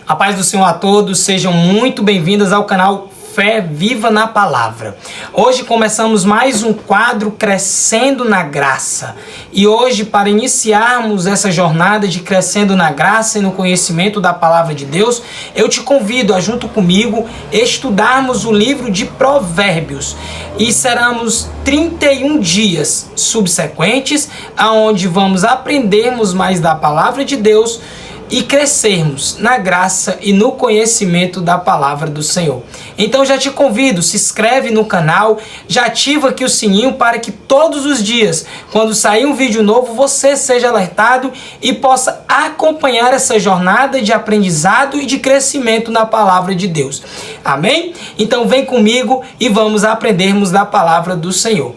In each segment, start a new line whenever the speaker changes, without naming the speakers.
A paz do Senhor a todos, sejam muito bem-vindos ao canal Fé Viva na Palavra. Hoje começamos mais um quadro Crescendo na Graça. E hoje, para iniciarmos essa jornada de crescendo na graça e no conhecimento da Palavra de Deus, eu te convido a, junto comigo, estudarmos o livro de Provérbios. E seremos 31 dias subsequentes, aonde vamos aprendermos mais da Palavra de Deus e crescermos na graça e no conhecimento da palavra do Senhor. Então já te convido, se inscreve no canal, já ativa aqui o sininho para que todos os dias, quando sair um vídeo novo, você seja alertado e possa acompanhar essa jornada de aprendizado e de crescimento na palavra de Deus. Amém? Então vem comigo e vamos aprendermos da palavra do Senhor.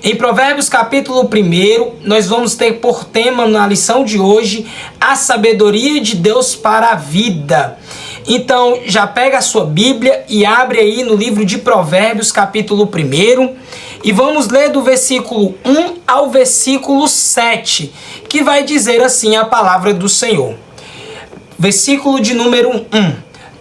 Em Provérbios capítulo 1, nós vamos ter por tema na lição de hoje a sabedoria de Deus para a vida. Então já pega a sua Bíblia e abre aí no livro de Provérbios capítulo 1 e vamos ler do versículo 1 ao versículo 7, que vai dizer assim a palavra do Senhor. Versículo de número 1.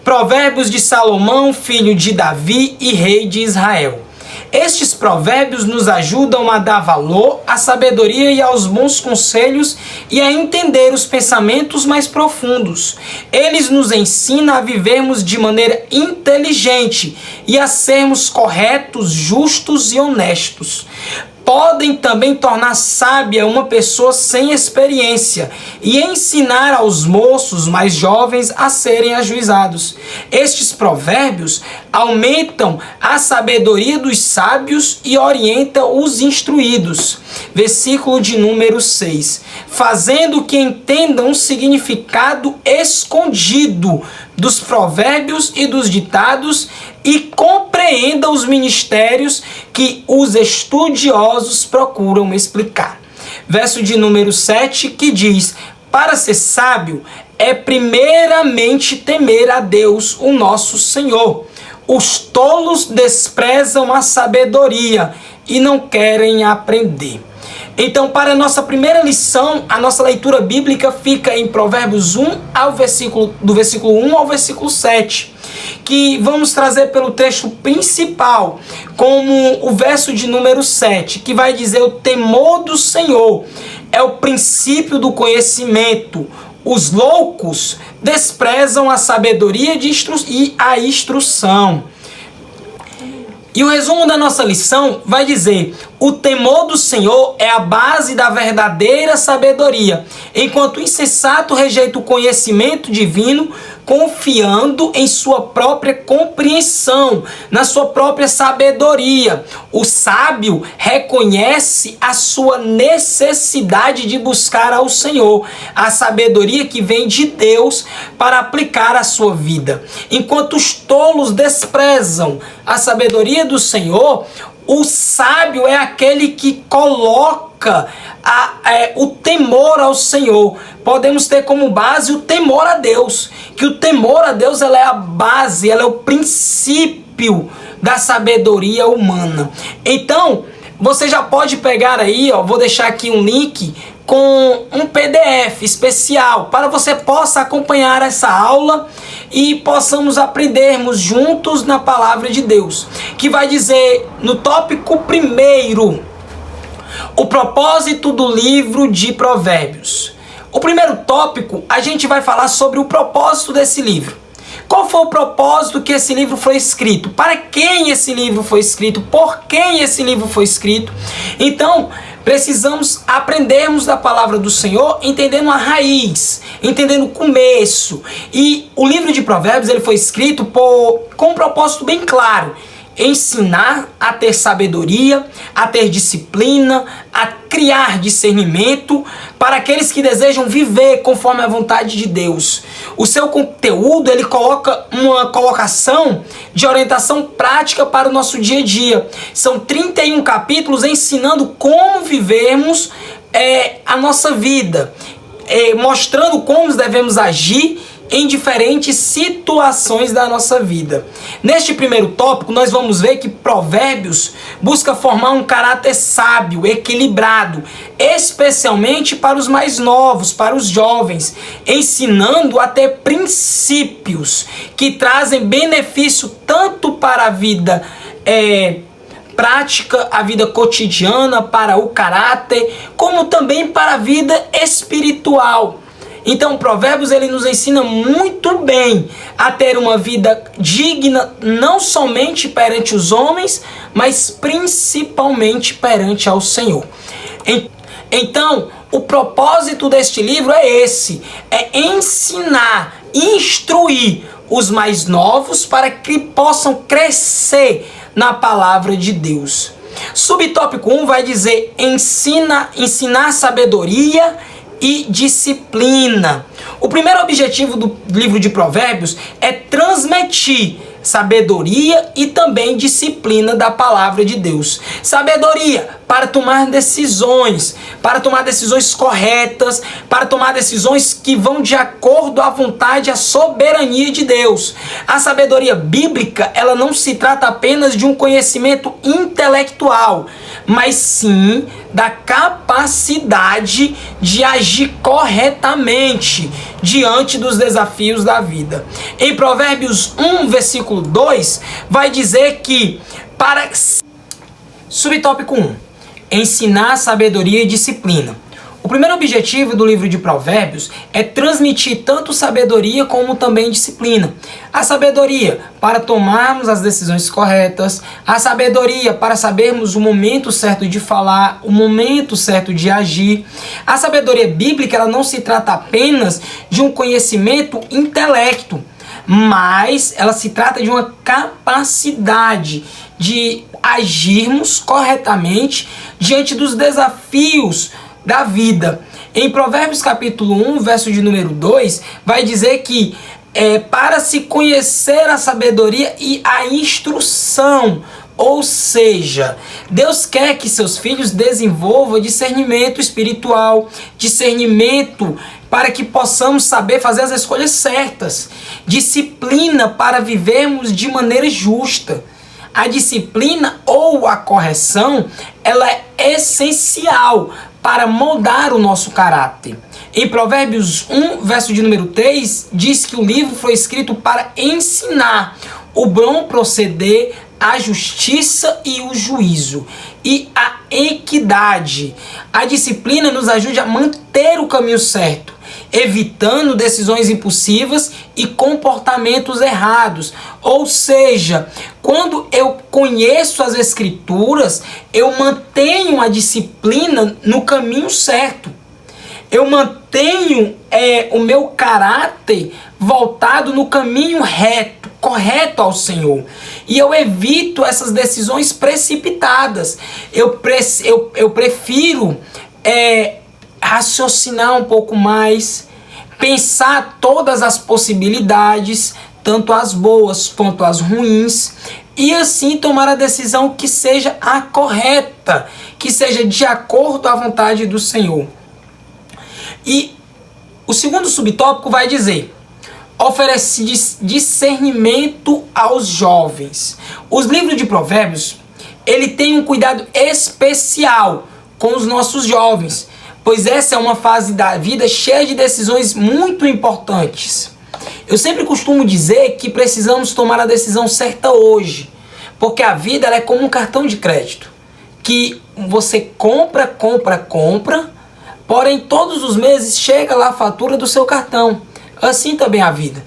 Provérbios de Salomão, filho de Davi e rei de Israel. Estes provérbios nos ajudam a dar valor à sabedoria e aos bons conselhos e a entender os pensamentos mais profundos. Eles nos ensinam a vivermos de maneira inteligente e a sermos corretos, justos e honestos. Podem também tornar sábia uma pessoa sem experiência e ensinar aos moços mais jovens a serem ajuizados. Estes provérbios aumentam a sabedoria dos sábios e orientam os instruídos. Versículo de número 6. Fazendo que entendam o significado escondido dos provérbios e dos ditados e compreenda os mistérios que os estudiosos procuram explicar. Verso de número 7 que diz: para ser sábio é primeiramente temer a Deus, o nosso Senhor. Os tolos desprezam a sabedoria e não querem aprender. Então, para a nossa primeira lição, a nossa leitura bíblica fica em Provérbios 1 do versículo 1 ao versículo 7, que vamos trazer pelo texto principal, como o verso de número 7, que vai dizer: o temor do Senhor é o princípio do conhecimento. Os loucos desprezam a sabedoria e a instrução. E o resumo da nossa lição vai dizer: o temor do Senhor é a base da verdadeira sabedoria, enquanto o insensato rejeita o conhecimento divino, confiando em sua própria compreensão, na sua própria sabedoria. O sábio reconhece a sua necessidade de buscar ao Senhor, a sabedoria que vem de Deus para aplicar a sua vida. Enquanto os tolos desprezam a sabedoria do Senhor, o sábio é aquele que coloca o temor ao Senhor. Podemos ter como base o temor a Deus, que o temor a Deus ela é a base, ela é o princípio da sabedoria humana. Então, você já pode pegar aí, vou deixar aqui um link com um PDF especial para você possa acompanhar essa aula e possamos aprendermos juntos na palavra de Deus, que vai dizer no tópico 1, o propósito do livro de Provérbios. O primeiro tópico, a gente vai falar sobre o propósito desse livro. Qual foi o propósito que esse livro foi escrito? Para quem esse livro foi escrito? Por quem esse livro foi escrito? Então, precisamos aprendermos da palavra do Senhor, entendendo a raiz, entendendo o começo. E o livro de Provérbios ele foi escrito com um propósito bem claro: ensinar a ter sabedoria, a ter disciplina, a criar discernimento para aqueles que desejam viver conforme a vontade de Deus. O seu conteúdo ele coloca uma colocação de orientação prática para o nosso dia a dia. São 31 capítulos ensinando como vivermos a nossa vida, mostrando como devemos agir em diferentes situações da nossa vida. Neste primeiro tópico, nós vamos ver que Provérbios busca formar um caráter sábio, equilibrado, especialmente para os mais novos, para os jovens, ensinando a ter princípios que trazem benefício tanto para a vida prática, a vida cotidiana, para o caráter, como também para a vida espiritual. Então, Provérbios ele nos ensina muito bem a ter uma vida digna, não somente perante os homens, mas principalmente perante ao Senhor. Então, o propósito deste livro é esse, é ensinar, instruir os mais novos para que possam crescer na palavra de Deus. Subtópico 1 vai dizer ensinar sabedoria e disciplina. O primeiro objetivo do livro de Provérbios é transmitir sabedoria e também disciplina da palavra de Deus. Sabedoria para tomar decisões corretas, para tomar decisões que vão de acordo à vontade e à soberania de Deus. A sabedoria bíblica, ela não se trata apenas de um conhecimento intelectual, mas sim da capacidade de agir corretamente diante dos desafios da vida. Em Provérbios 1, versículo 2, vai dizer que para... Subtópico 1. Ensinar sabedoria e disciplina. O primeiro objetivo do livro de Provérbios é transmitir tanto sabedoria como também disciplina. A sabedoria para tomarmos as decisões corretas, a sabedoria para sabermos o momento certo de falar, o momento certo de agir. A sabedoria bíblica ela não se trata apenas de um conhecimento intelecto, mas ela se trata de uma capacidade de agirmos corretamente diante dos desafios da vida. Em Provérbios capítulo 1, verso de número 2, vai dizer que para se conhecer a sabedoria e a instrução, ou seja, Deus quer que seus filhos desenvolvam discernimento espiritual, discernimento para que possamos saber fazer as escolhas certas, disciplina para vivermos de maneira justa. A disciplina ou a correção, ela é essencial para moldar o nosso caráter. Em Provérbios 1, verso de número 3, diz que o livro foi escrito para ensinar o bom proceder, a justiça e o juízo, e a equidade. A disciplina nos ajuda a manter o caminho certo, evitando decisões impulsivas e comportamentos errados. Ou seja, quando eu conheço as Escrituras, eu mantenho a disciplina no caminho certo. Eu mantenho o meu caráter voltado no caminho reto, correto ao Senhor. E eu evito essas decisões precipitadas. Eu prefiro raciocinar um pouco mais, pensar todas as possibilidades, tanto as boas quanto as ruins, e assim tomar a decisão que seja a correta, que seja de acordo à vontade do Senhor. E o segundo subtópico vai dizer: oferece discernimento aos jovens. Os livros de Provérbios, ele tem um cuidado especial com os nossos jovens, pois essa é uma fase da vida cheia de decisões muito importantes. Eu sempre costumo dizer que precisamos tomar a decisão certa hoje, porque a vida ela é como um cartão de crédito, que você compra, porém todos os meses chega lá a fatura do seu cartão. Assim também a vida.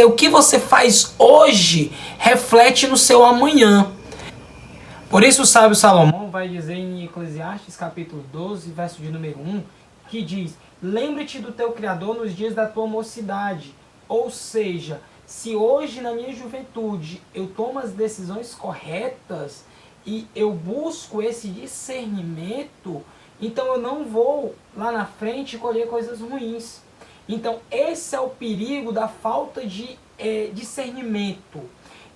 O que você faz hoje reflete no seu amanhã. Por isso o sábio Salomão vai dizer em Eclesiastes capítulo 12, verso de número 1, que diz: lembre-te do teu Criador nos dias da tua mocidade. Ou seja, se hoje na minha juventude eu tomo as decisões corretas e eu busco esse discernimento, então eu não vou lá na frente colher coisas ruins. Então esse é o perigo da falta de discernimento.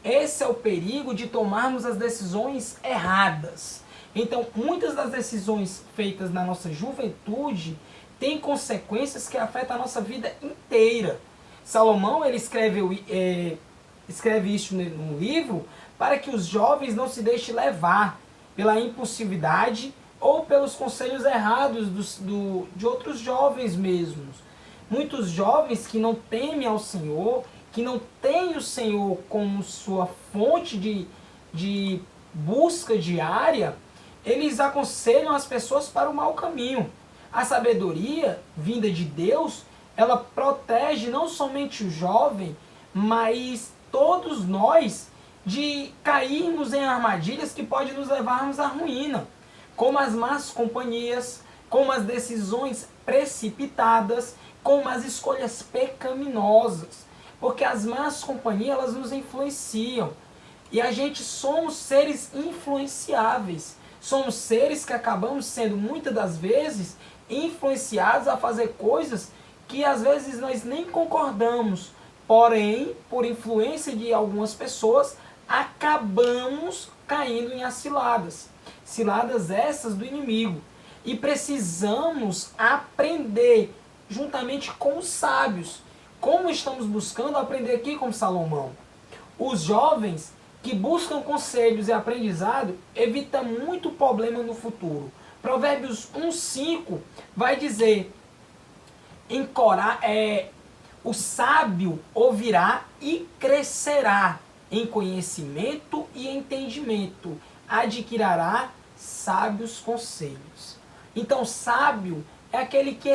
Esse é o perigo de tomarmos as decisões erradas. Então muitas das decisões feitas na nossa juventude têm consequências que afetam a nossa vida inteira. Salomão ele escreve isso no livro para que os jovens não se deixem levar pela impulsividade ou pelos conselhos errados de outros jovens mesmos. Muitos jovens que não temem ao Senhor, que não têm o Senhor como sua fonte de busca diária, eles aconselham as pessoas para o mau caminho. A sabedoria vinda de Deus, ela protege não somente o jovem, mas todos nós de cairmos em armadilhas que podem nos levarmos à ruína, como as más companhias, como as decisões precipitadas, como as escolhas pecaminosas, porque as más companhias elas nos influenciam e a gente somos seres influenciáveis, somos seres que acabamos sendo muitas das vezes influenciados a fazer coisas que às vezes nós nem concordamos, porém, por influência de algumas pessoas, acabamos caindo em ciladas. Ciladas essas do inimigo. E precisamos aprender juntamente com os sábios. Como estamos buscando aprender aqui com Salomão? Os jovens que buscam conselhos e aprendizado evitam muito problema no futuro. Provérbios 1,5 vai dizer: o sábio ouvirá e crescerá em conhecimento e entendimento, adquirirá sábios conselhos. Então, sábio é aquele que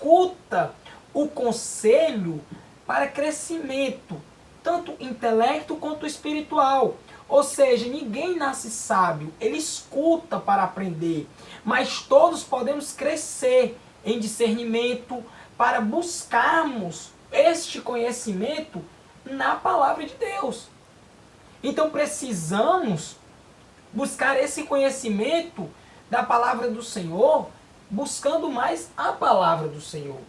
escuta o conselho para crescimento, tanto intelecto quanto espiritual. Ou seja, ninguém nasce sábio, ele escuta para aprender, mas todos podemos crescer em discernimento para buscarmos este conhecimento na palavra de Deus. Então precisamos buscar esse conhecimento da palavra do Senhor, buscando mais a palavra do Senhor.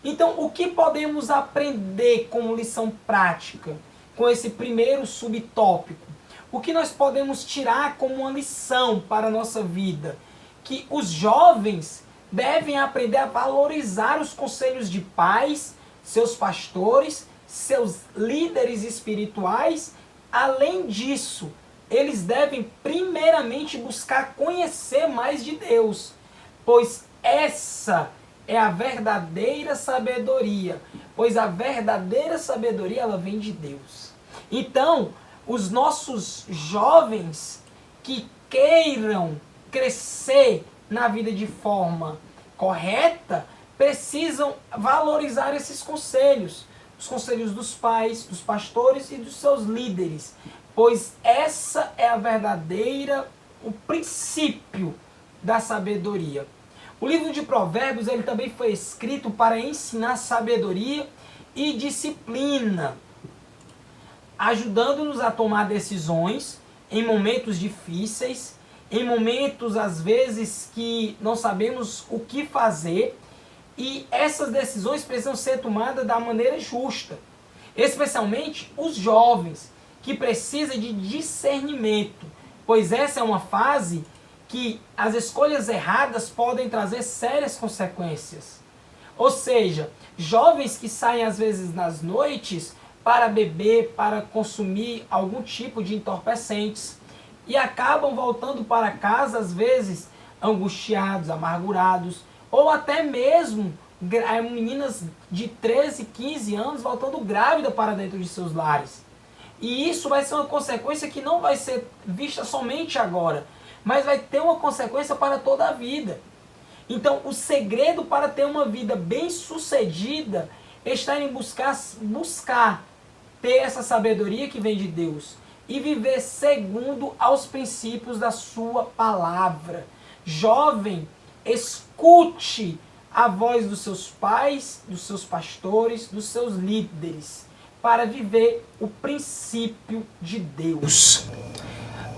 Então, o que podemos aprender como lição prática com esse primeiro subtópico? O que nós podemos tirar como uma lição para a nossa vida? Que os jovens devem aprender a valorizar os conselhos de pais, seus pastores, seus líderes espirituais. Além disso, eles devem primeiramente buscar conhecer mais de Deus, pois essa é a verdadeira sabedoria, pois a verdadeira sabedoria ela vem de Deus. Então, os nossos jovens que queiram crescer na vida de forma correta, precisam valorizar esses conselhos, os conselhos dos pais, dos pastores e dos seus líderes, pois essa é a verdadeira, o princípio da sabedoria. O livro de Provérbios ele também foi escrito para ensinar sabedoria e disciplina, ajudando-nos a tomar decisões em momentos difíceis, em momentos às vezes que não sabemos o que fazer, e essas decisões precisam ser tomadas da maneira justa, especialmente os jovens que precisam de discernimento, pois essa é uma fase que as escolhas erradas podem trazer sérias consequências. Ou seja, jovens que saem às vezes nas noites para beber, para consumir algum tipo de entorpecentes e acabam voltando para casa às vezes angustiados, amargurados, ou até mesmo meninas de 13, 15 anos voltando grávidas para dentro de seus lares. E isso vai ser uma consequência que não vai ser vista somente agora, mas vai ter uma consequência para toda a vida. Então, o segredo para ter uma vida bem-sucedida está em buscar ter essa sabedoria que vem de Deus e viver segundo aos princípios da sua palavra. Jovem, escute a voz dos seus pais, dos seus pastores, dos seus líderes, para viver o princípio de Deus.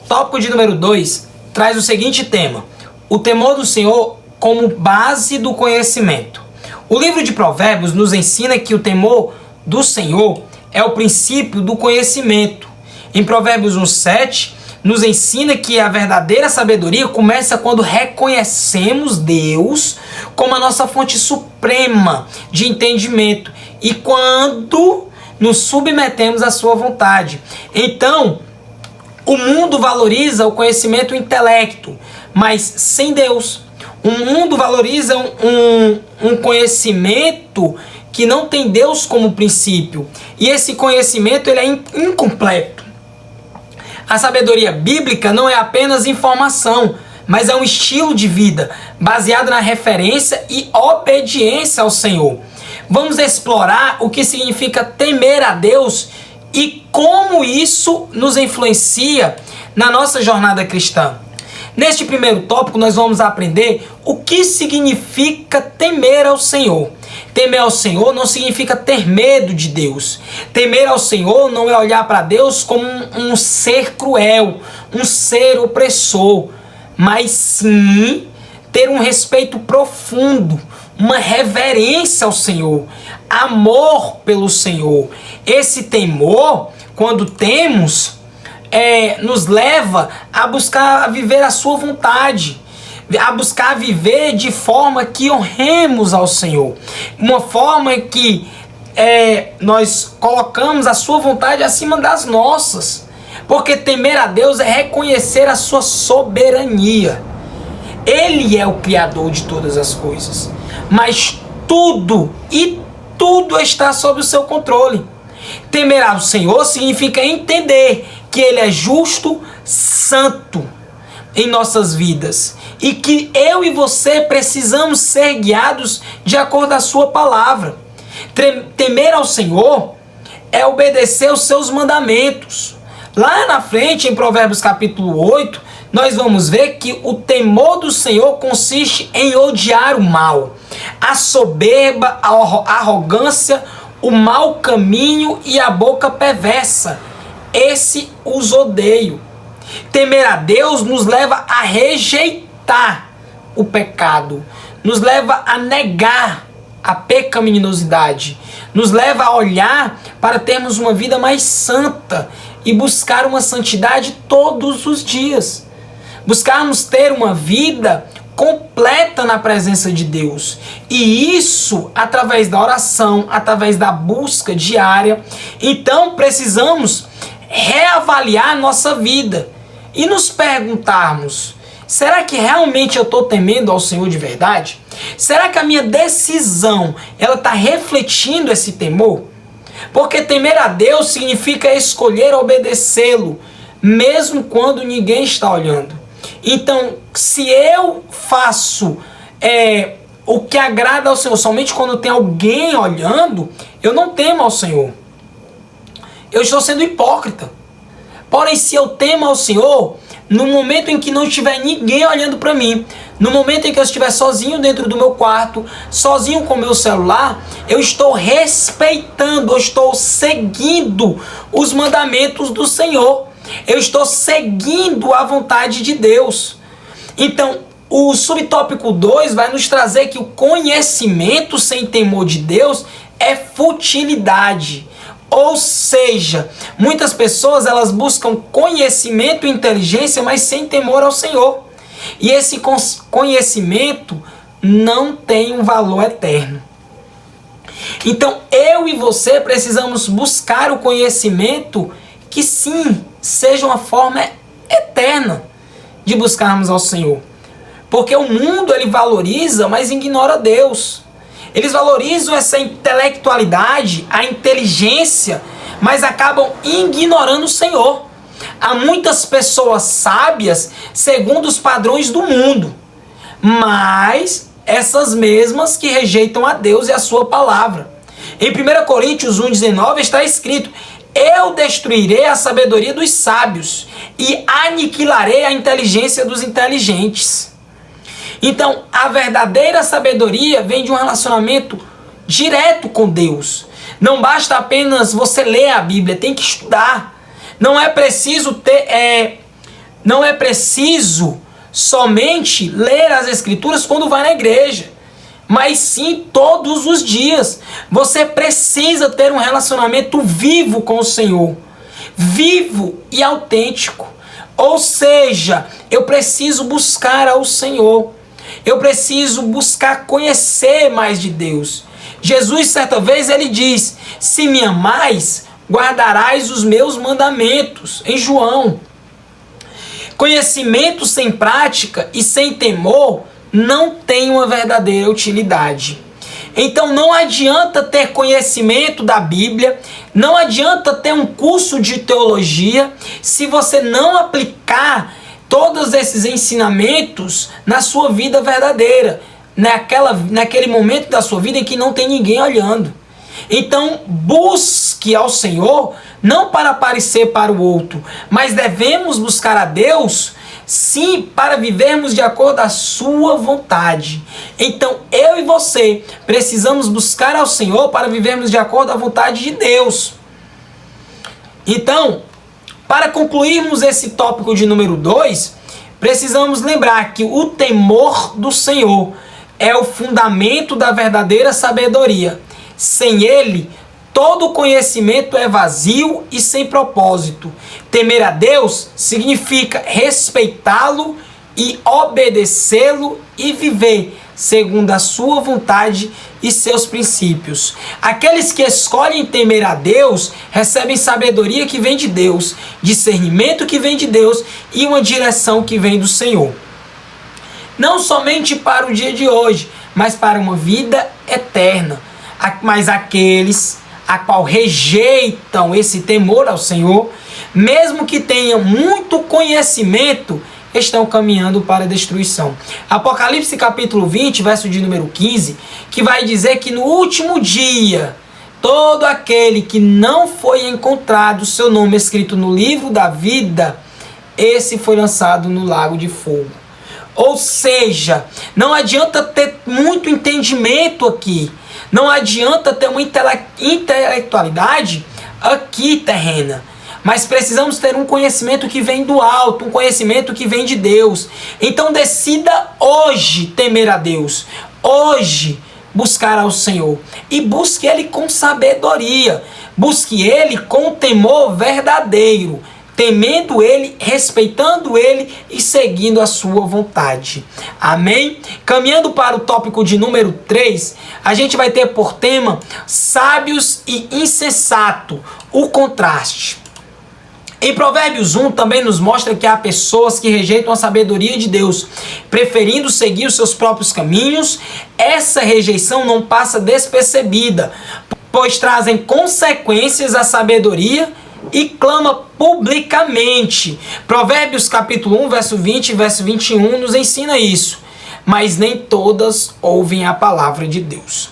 Tópico de número 2 traz o seguinte tema: o temor do Senhor como base do conhecimento. O livro de Provérbios nos ensina que o temor do Senhor é o princípio do conhecimento. Em Provérbios 1,7 nos ensina que a verdadeira sabedoria começa quando reconhecemos Deus como a nossa fonte suprema de entendimento e quando nos submetemos à sua vontade. Então, o mundo valoriza o conhecimento e o intelecto, mas sem Deus. O mundo valoriza um conhecimento que não tem Deus como princípio. E esse conhecimento ele é incompleto. A sabedoria bíblica não é apenas informação, mas é um estilo de vida, baseado na referência e obediência ao Senhor. Vamos explorar o que significa temer a Deus e como isso nos influencia na nossa jornada cristã. Neste primeiro tópico, nós vamos aprender o que significa temer ao Senhor. Temer ao Senhor não significa ter medo de Deus. Temer ao Senhor não é olhar para Deus como um ser cruel, um ser opressor, mas sim ter um respeito profundo, uma reverência ao Senhor, amor pelo Senhor. Esse temor, quando temos, nos leva a buscar viver a sua vontade, a buscar viver de forma que honremos ao Senhor, uma forma que nós colocamos a sua vontade acima das nossas, porque temer a Deus é reconhecer a sua soberania. Ele é o Criador de todas as coisas, mas tudo está sob o seu controle. Temer ao Senhor significa entender que Ele é justo, santo em nossas vidas e que eu e você precisamos ser guiados de acordo com a sua palavra. Temer ao Senhor é obedecer os seus mandamentos. Lá na frente, em Provérbios capítulo 8, nós vamos ver que o temor do Senhor consiste em odiar o mal, a soberba, a arrogância, o mau caminho e a boca perversa. Esse os odeio. Temer a Deus nos leva a rejeitar o pecado, nos leva a negar a pecaminosidade, nos leva a olhar para termos uma vida mais santa e buscar uma santidade todos os dias. Buscarmos ter uma vida completa na presença de Deus. E isso através da oração, através da busca diária. Então precisamos reavaliar nossa vida e nos perguntarmos: será que realmente eu estou temendo ao Senhor de verdade? Será que a minha decisão ela está refletindo esse temor? Porque temer a Deus significa escolher obedecê-lo, mesmo quando ninguém está olhando. Então, se eu faço o que agrada ao Senhor somente quando tem alguém olhando, eu não temo ao Senhor. Eu estou sendo hipócrita. Porém, se eu temo ao Senhor, no momento em que não tiver ninguém olhando para mim, no momento em que eu estiver sozinho dentro do meu quarto, sozinho com o meu celular, eu estou respeitando, eu estou seguindo os mandamentos do Senhor. Eu estou seguindo a vontade de Deus. Então, o subtópico 2 vai nos trazer que o conhecimento sem temor de Deus é futilidade. Ou seja, muitas pessoas elas buscam conhecimento e inteligência, mas sem temor ao Senhor. E esse conhecimento não tem um valor eterno. Então, eu e você precisamos buscar o conhecimento que sim, seja uma forma eterna de buscarmos ao Senhor. Porque o mundo ele valoriza, mas ignora Deus. Eles valorizam essa intelectualidade, a inteligência, mas acabam ignorando o Senhor. Há muitas pessoas sábias segundo os padrões do mundo, mas essas mesmas que rejeitam a Deus e a sua palavra. Em 1 Coríntios 1,19 está escrito: eu destruirei a sabedoria dos sábios e aniquilarei a inteligência dos inteligentes. Então, a verdadeira sabedoria vem de um relacionamento direto com Deus. Não basta apenas você ler a Bíblia, tem que estudar. Não é preciso somente ler as Escrituras quando vai na igreja, mas sim todos os dias. Você precisa ter um relacionamento vivo com o Senhor, vivo e autêntico. Ou seja, eu preciso buscar ao Senhor. Eu preciso buscar conhecer mais de Deus. Jesus, certa vez, ele diz: se me amais, guardarás os meus mandamentos. Em João. Conhecimento sem prática e sem temor não tem uma verdadeira utilidade. Então não adianta ter conhecimento da Bíblia, não adianta ter um curso de teologia, se você não aplicar todos esses ensinamentos na sua vida verdadeira, naquele momento da sua vida em que não tem ninguém olhando. Então busque ao Senhor, não para aparecer para o outro, mas devemos buscar a Deus, sim, para vivermos de acordo com a sua vontade. Então eu e você precisamos buscar ao Senhor para vivermos de acordo com a vontade de Deus. Então, para concluirmos esse tópico de número 2, precisamos lembrar que o temor do Senhor é o fundamento da verdadeira sabedoria. Sem ele, todo conhecimento é vazio e sem propósito. Temer a Deus significa respeitá-lo e obedecê-lo e viver segundo a sua vontade e seus princípios. Aqueles que escolhem temer a Deus recebem sabedoria que vem de Deus, discernimento que vem de Deus e uma direção que vem do Senhor. Não somente para o dia de hoje, mas para uma vida eterna. Mas aqueles a qual rejeitam esse temor ao Senhor, mesmo que tenham muito conhecimento, estão caminhando para a destruição. Apocalipse capítulo 20, verso de número 15, que vai dizer que no último dia, todo aquele que não foi encontrado seu nome escrito no livro da vida, esse foi lançado no lago de fogo. Ou seja, não adianta ter muito entendimento aqui, não adianta ter uma intelectualidade aqui terrena, mas precisamos ter um conhecimento que vem do alto, um conhecimento que vem de Deus. Então decida hoje temer a Deus, hoje buscar ao Senhor, e busque Ele com sabedoria, busque Ele com temor verdadeiro, temendo Ele, respeitando Ele e seguindo a sua vontade. Amém? Caminhando para o tópico de número 3, a gente vai ter por tema sábios e insensato, o contraste. Em Provérbios 1 também nos mostra que há pessoas que rejeitam a sabedoria de Deus, preferindo seguir os seus próprios caminhos. Essa rejeição não passa despercebida, pois trazem consequências à sabedoria e clama publicamente. Provérbios capítulo 1, verso 20 e verso 21 nos ensina isso. Mas nem todas ouvem a palavra de Deus.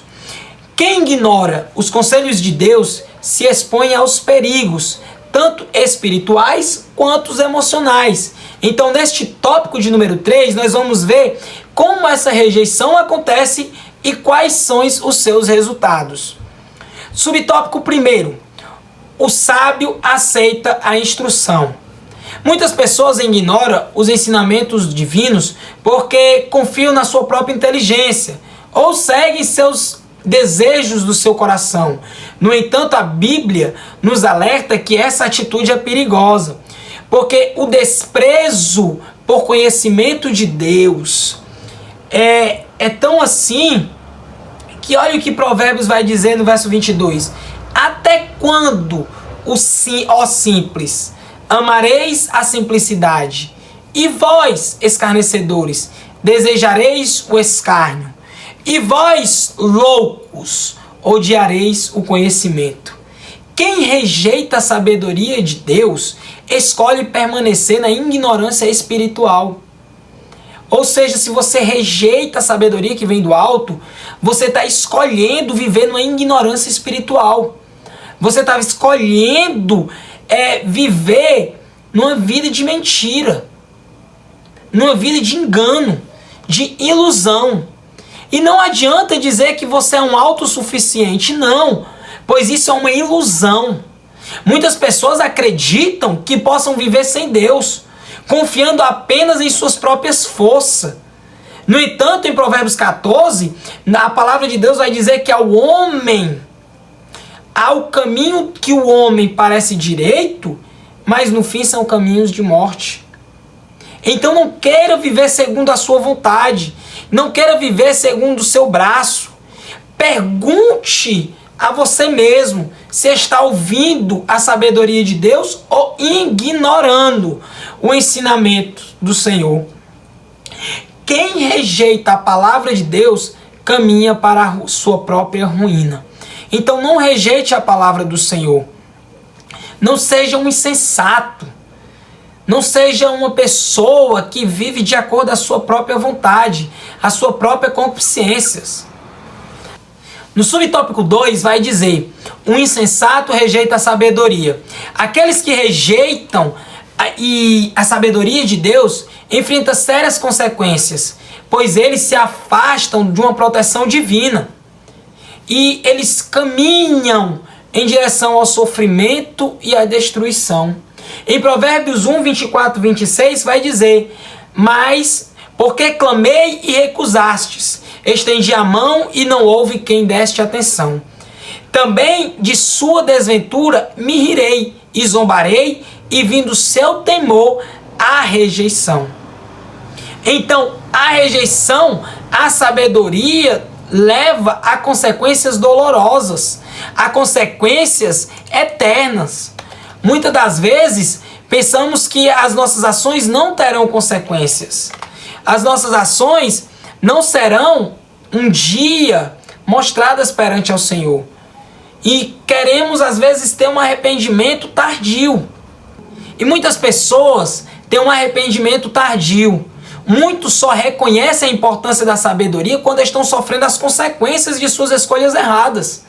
Quem ignora os conselhos de Deus se expõe aos perigos, tanto espirituais quanto os emocionais. Então, neste tópico de número 3, nós vamos ver como essa rejeição acontece e quais são os seus resultados. Subtópico 1: o sábio aceita a instrução. Muitas pessoas ignoram os ensinamentos divinos porque confiam na sua própria inteligência ou seguem seus desejos do seu coração. No entanto, a Bíblia nos alerta que essa atitude é perigosa, porque o desprezo por conhecimento de Deus é tão assim que olha o que Provérbios vai dizer no verso 22. Até quando, ó simples, amareis a simplicidade? E vós, escarnecedores, desejareis o escárnio? E vós, loucos, odiareis o conhecimento? Quem rejeita a sabedoria de Deus, escolhe permanecer na ignorância espiritual. Ou seja, se você rejeita a sabedoria que vem do alto, você está escolhendo viver numa ignorância espiritual. Você está escolhendo viver numa vida de mentira, numa vida de engano, de ilusão. E não adianta dizer que você é um autossuficiente, não, pois isso é uma ilusão. Muitas pessoas acreditam que possam viver sem Deus, confiando apenas em suas próprias forças. No entanto, em Provérbios 14, a palavra de Deus vai dizer que ao caminho que o homem parece direito, mas no fim são caminhos de morte. Então não queira viver segundo a sua vontade. Não queira viver segundo o seu braço. Pergunte a você mesmo se está ouvindo a sabedoria de Deus ou ignorando o ensinamento do Senhor. Quem rejeita a palavra de Deus caminha para a sua própria ruína. Então não rejeite a palavra do Senhor. Não seja um insensato. Não seja uma pessoa que vive de acordo com a sua própria vontade, a sua própria concupiscências. No subtópico 2 vai dizer: o insensato rejeita a sabedoria. Aqueles que rejeitam a sabedoria de Deus enfrentam sérias consequências, pois eles se afastam de uma proteção divina. E eles caminham em direção ao sofrimento e à destruição. Em Provérbios 1, 24 e 26 vai dizer: mas porque clamei e recusastes, estendi a mão e não houve quem deste atenção. Também de sua desventura me rirei e zombarei, e vindo seu temor a rejeição. Então, a rejeição, a sabedoria leva a consequências dolorosas, a consequências eternas. Muitas das vezes, pensamos que as nossas ações não terão consequências. As nossas ações não serão um dia mostradas perante ao Senhor. E queremos, às vezes, ter um arrependimento tardio. E muitas pessoas têm um arrependimento tardio. Muitos só reconhecem a importância da sabedoria quando estão sofrendo as consequências de suas escolhas erradas.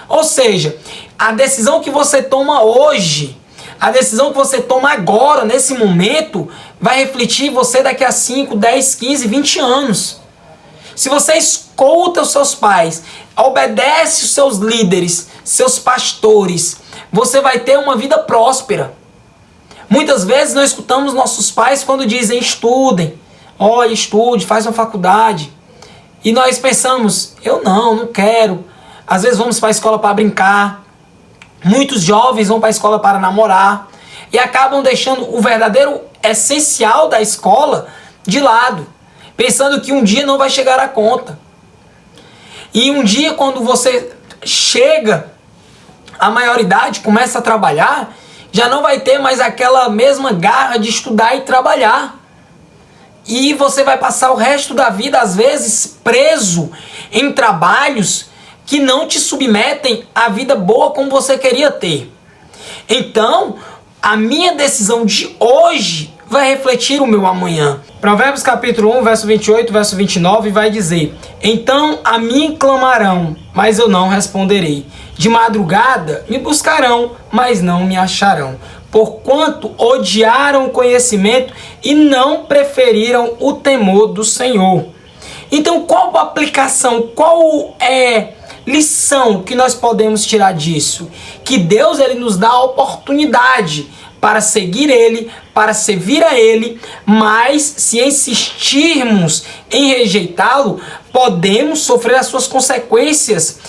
Ou seja, a decisão que você toma hoje, a decisão que você toma agora, nesse momento, vai refletir em você daqui a 5, 10, 15, 20 anos. Se você escuta os seus pais, obedece os seus líderes, seus pastores, você vai ter uma vida próspera. Muitas vezes nós escutamos nossos pais quando dizem: estudem, olha, estude, faz uma faculdade. E nós pensamos: eu não quero. Às vezes vamos para a escola para brincar. Muitos jovens vão para a escola para namorar. E acabam deixando o verdadeiro essencial da escola de lado, pensando que um dia não vai chegar à conta. E um dia, quando você chega à maioridade, começa a trabalhar, já não vai ter mais aquela mesma garra de estudar e trabalhar. E você vai passar o resto da vida, às vezes, preso em trabalhos que não te submetem à vida boa como você queria ter. Então, a minha decisão de hoje vai refletir o meu amanhã. Provérbios capítulo 1, verso 28, verso 29 vai dizer: então a mim clamarão, mas eu não responderei. De madrugada me buscarão, mas não me acharão. Porquanto odiaram o conhecimento e não preferiram o temor do Senhor. Então, qual a aplicação, qual é lição que nós podemos tirar disso? Que Deus, ele nos dá a oportunidade para seguir Ele, para servir a Ele, mas se insistirmos em rejeitá-lo, podemos sofrer as suas consequências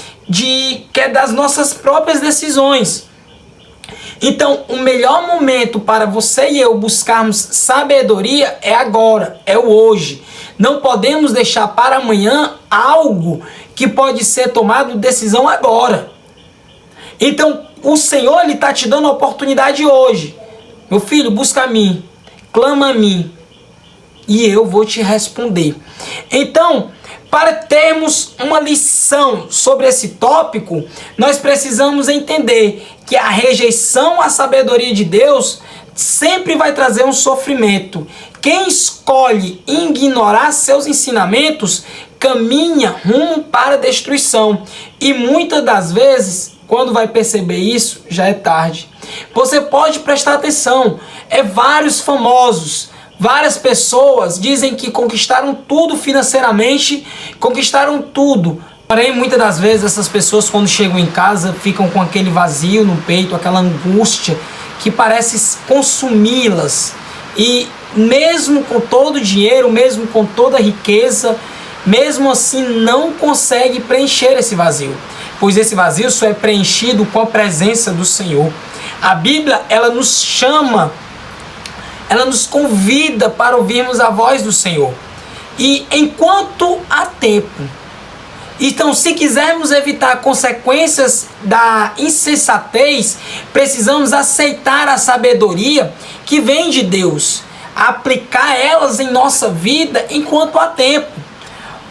das nossas próprias decisões. Então, o melhor momento para você e eu buscarmos sabedoria é agora, é o hoje. Não podemos deixar para amanhã algo que pode ser tomado decisão agora. Então, o Senhor está te dando a oportunidade hoje. Meu filho, busca a mim, clama a mim, e eu vou te responder. Então, para termos uma lição sobre esse tópico, nós precisamos entender que a rejeição à sabedoria de Deus sempre vai trazer um sofrimento. Quem escolhe ignorar seus ensinamentos caminha rumo para a destruição. E muitas das vezes, quando vai perceber isso, já é tarde. Você pode prestar atenção. Vários famosos, várias pessoas dizem que conquistaram tudo financeiramente, conquistaram tudo. Porém, muitas das vezes essas pessoas, quando chegam em casa, ficam com aquele vazio no peito, aquela angústia que parece consumi-las. E mesmo com todo o dinheiro, mesmo com toda a riqueza, mesmo assim não consegue preencher esse vazio. Pois esse vazio só é preenchido com a presença do Senhor. A Bíblia, ela nos chama ela nos convida para ouvirmos a voz do Senhor. E enquanto há tempo. Então, se quisermos evitar consequências da insensatez, precisamos aceitar a sabedoria que vem de Deus, aplicar elas em nossa vida enquanto há tempo.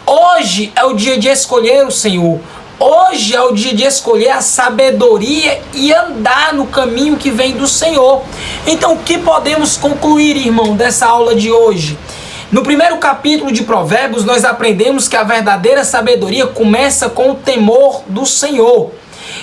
Hoje é o dia de escolher o Senhor. Hoje é o dia de escolher a sabedoria e andar no caminho que vem do Senhor. Então, o que podemos concluir, irmão, dessa aula de hoje? No primeiro capítulo de Provérbios, nós aprendemos que a verdadeira sabedoria começa com o temor do Senhor.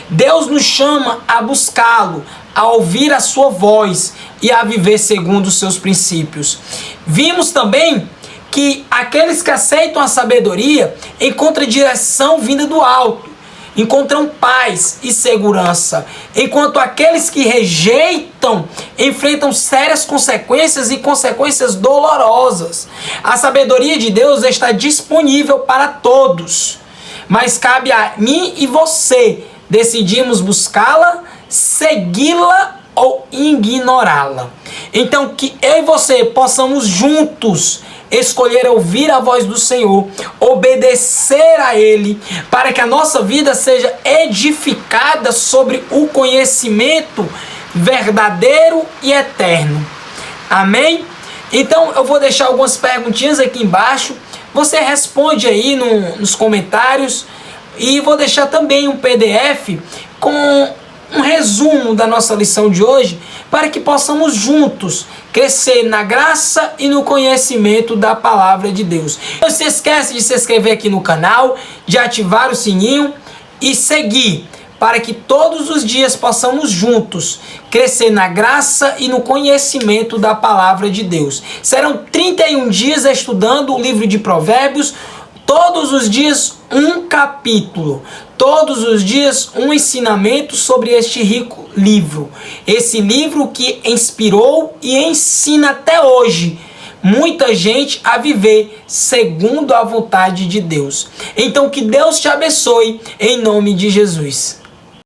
Deus nos chama a buscá-lo, a ouvir a sua voz e a viver segundo os seus princípios. Vimos também que aqueles que aceitam a sabedoria encontram direção vinda do alto, encontram paz e segurança, enquanto aqueles que rejeitam enfrentam sérias consequências e consequências dolorosas. A sabedoria de Deus está disponível para todos, mas cabe a mim e você decidirmos buscá-la, segui-la ou ignorá-la. Então, que eu e você possamos juntos escolher ouvir a voz do Senhor, obedecer a Ele, para que a nossa vida seja edificada sobre o conhecimento verdadeiro e eterno. Amém? Então eu vou deixar algumas perguntinhas aqui embaixo, você responde aí nos comentários, e vou deixar também um PDF com um resumo da nossa lição de hoje, para que possamos juntos crescer na graça e no conhecimento da palavra de Deus. Não se esquece de se inscrever aqui no canal, de ativar o sininho e seguir, para que todos os dias possamos juntos crescer na graça e no conhecimento da palavra de Deus. Serão 31 dias estudando o livro de Provérbios, todos os dias um capítulo, todos os dias um ensinamento sobre este rico livro. Esse livro que inspirou e ensina até hoje muita gente a viver segundo a vontade de Deus. Então que Deus te abençoe em nome de Jesus.